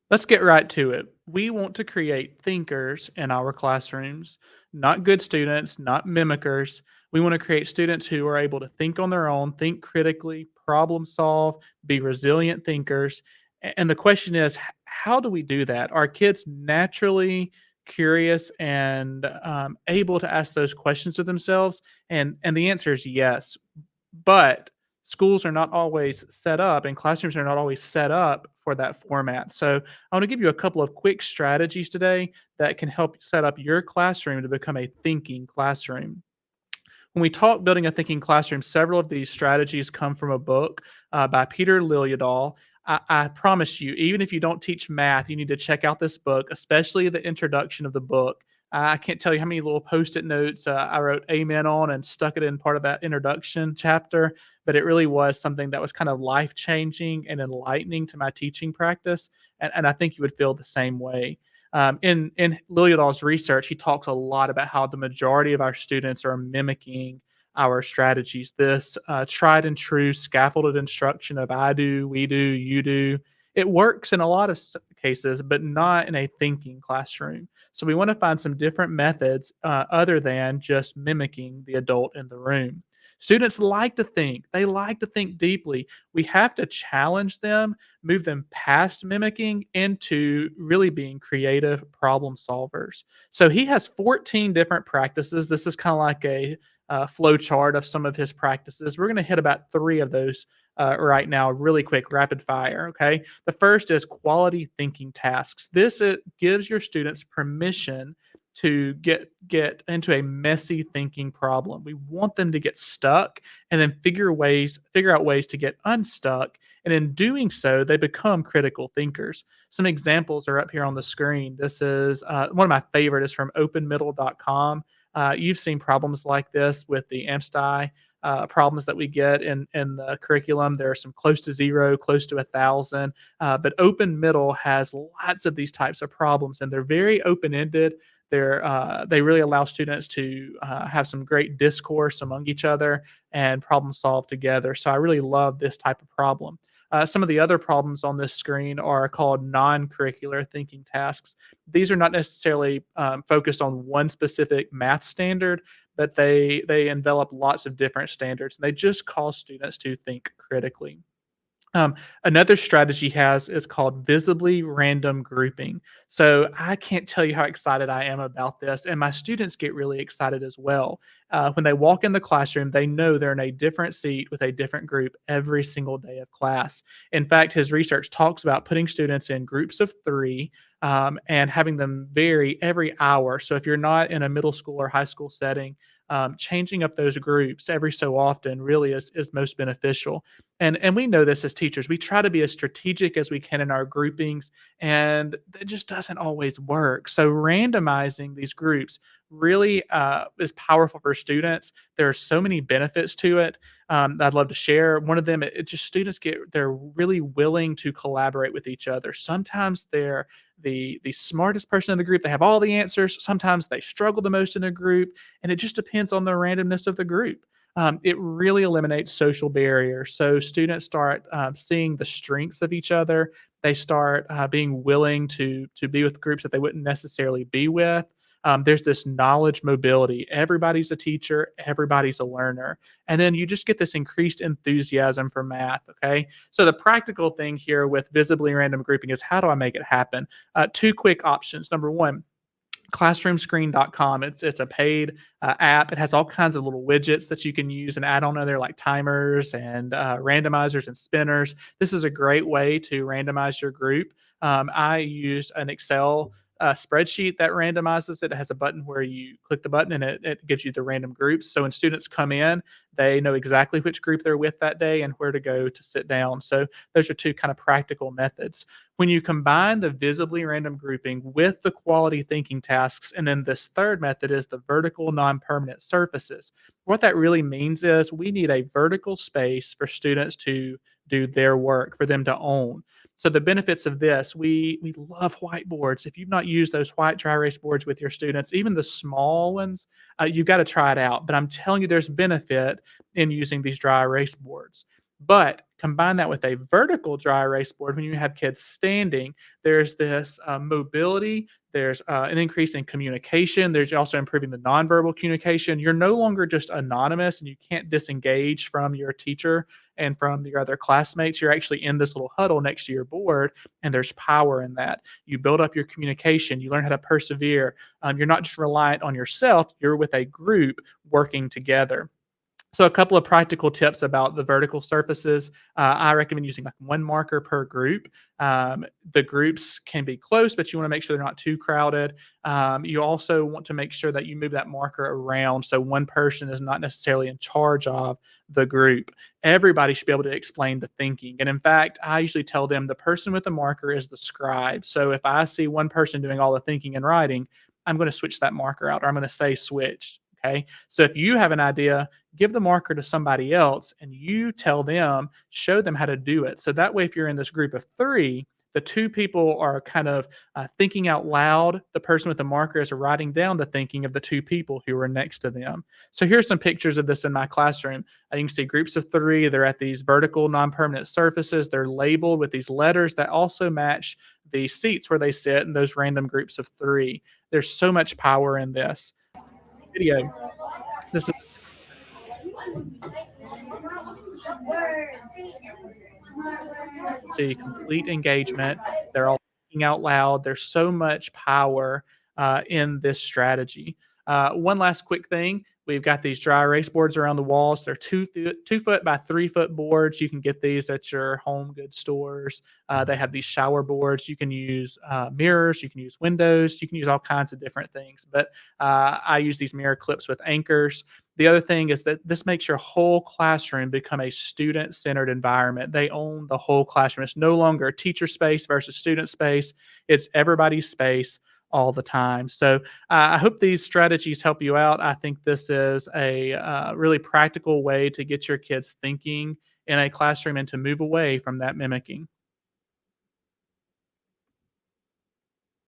Let's get right to it. We want to create thinkers in our classrooms, not good students, not mimickers. We want to create students who are able to think on their own, think critically, problem solve, be resilient thinkers. And the question is, how do we do that? Are kids naturally curious and able to ask those questions of themselves? And the answer is yes. But schools are not always set up and classrooms are not always set up for that format. So I want to give you a couple of quick strategies today that can help set up your classroom to become a thinking classroom. When we talk building a thinking classroom, several of these strategies come from a book by Peter Liljedahl. I promise you, even if you don't teach math, you need to check out this book, especially the introduction of the book. I can't tell you how many little post-it notes I wrote "Amen" on and stuck it in part of that introduction chapter. But it really was something that was kind of life-changing and enlightening to my teaching practice, and I think you would feel the same way. In Liljedahl's research, he talks a lot about how the majority of our students are mimicking our strategies. This tried and true scaffolded instruction of I do, we do, you do. It works in a lot of cases, but not in a thinking classroom. So we want to find some different methods other than just mimicking the adult in the room. Students like to think, they like to think deeply. We have to challenge them, move them past mimicking into really being creative problem solvers. So he has 14 different practices. This is kind of like a flow chart of some of his practices. We're going to hit about three of those right now, really quick, rapid fire. Okay. The first is quality thinking tasks. This gives your students permission to get into a messy thinking problem. We want them to get stuck and then figure out ways to get unstuck, and in doing so, they become critical thinkers. Some examples are up here on the screen. This is one of my favorite is from openmiddle.com. You've seen problems like this with the AMSTI problems that we get in the curriculum. There are some close to zero, close to 1,000, but Open Middle has lots of these types of problems, and they're very open ended. They really allow students to have some great discourse among each other and problem solve together. So I really love this type of problem. Some of the other problems on this screen are called non-curricular thinking tasks. These are not necessarily focused on one specific math standard, but they envelop lots of different standards, and they just cause students to think critically. Um, Another strategy has is called visibly random grouping. So I can't tell you how excited I am about this, and my students get really excited as well. When they walk in the classroom, they know they're in a different seat with a different group every single day of class. In fact, his research talks about putting students in groups of three and having them vary every hour. So if you're not in a middle school or high school setting, changing up those groups every so often really is most beneficial. And we know this as teachers. We try to be as strategic as we can in our groupings, and it just doesn't always work. So randomizing these groups really is powerful for students. There are so many benefits to it that I'd love to share. One of them, it just students they're really willing to collaborate with each other. Sometimes they're the smartest person in the group. They have all the answers. Sometimes they struggle the most in a group, and it just depends on the randomness of the group. It really eliminates social barriers. So students start seeing the strengths of each other. They start being willing to be with groups that they wouldn't necessarily be with. There's this knowledge mobility. Everybody's a teacher. Everybody's a learner, and then you just get this increased enthusiasm for math. Okay, so the practical thing here with visibly random grouping is how do I make it happen? Two quick options. Number one, classroomscreen.com. It's a paid app. It has all kinds of little widgets that you can use and add on there, like timers and randomizers and spinners. This is a great way to randomize your group. I used an Excel spreadsheet that randomizes it. It has a button where you click the button and it gives you the random groups. So when students come in, they know exactly which group they're with that day and where to go to sit down. So those are two kind of practical methods. When you combine the visibly random grouping with the quality thinking tasks, and then this third method is the vertical non-permanent surfaces. What that really means is we need a vertical space for students to do their work, for them to own. So the benefits of this, we love whiteboards. If you've not used those white dry erase boards with your students, even the small ones, you've got to try it out. But I'm telling you, there's benefit in using these dry erase boards. But combine that with a vertical dry erase board when you have kids standing, there's this mobility, there's an increase in communication, there's also improving the nonverbal communication. You're no longer just anonymous and you can't disengage from your teacher and from your other classmates. You're actually in this little huddle next to your board, and there's power in that. You build up your communication, you learn how to persevere. You're not just reliant on yourself, you're with a group working together. So a couple of practical tips about the vertical surfaces. I recommend using like one marker per group. The groups can be close, but you want to make sure they're not too crowded. You also want to make sure that you move that marker around so one person is not necessarily in charge of the group. Everybody should be able to explain the thinking. And in fact, I usually tell them the person with the marker is the scribe. So if I see one person doing all the thinking and writing, I'm going to switch that marker out, or I'm going to say switch. Okay. So if you have an idea, give the marker to somebody else and you tell them, show them how to do it. So that way, if you're in this group of three, the two people are kind of thinking out loud. The person with the marker is writing down the thinking of the two people who are next to them. So here's some pictures of this in my classroom. You can see groups of three. They're at these vertical non-permanent surfaces. They're labeled with these letters that also match the seats where they sit in those random groups of three. There's so much power in this video. This is see complete engagement. They're all thinking out loud. There's so much power in this strategy. One last quick thing. We've got these dry erase boards around the walls. They're 2 foot by 3 foot boards. You can get these at your home goods stores. They have these shower boards. You can use mirrors. You can use windows. You can use all kinds of different things. But I use these mirror clips with anchors. The other thing is that this makes your whole classroom become a student-centered environment. They own the whole classroom. It's no longer teacher space versus student space. It's everybody's space all the time. So I hope these strategies help you out. I think this is a really practical way to get your kids thinking in a classroom and to move away from that mimicking.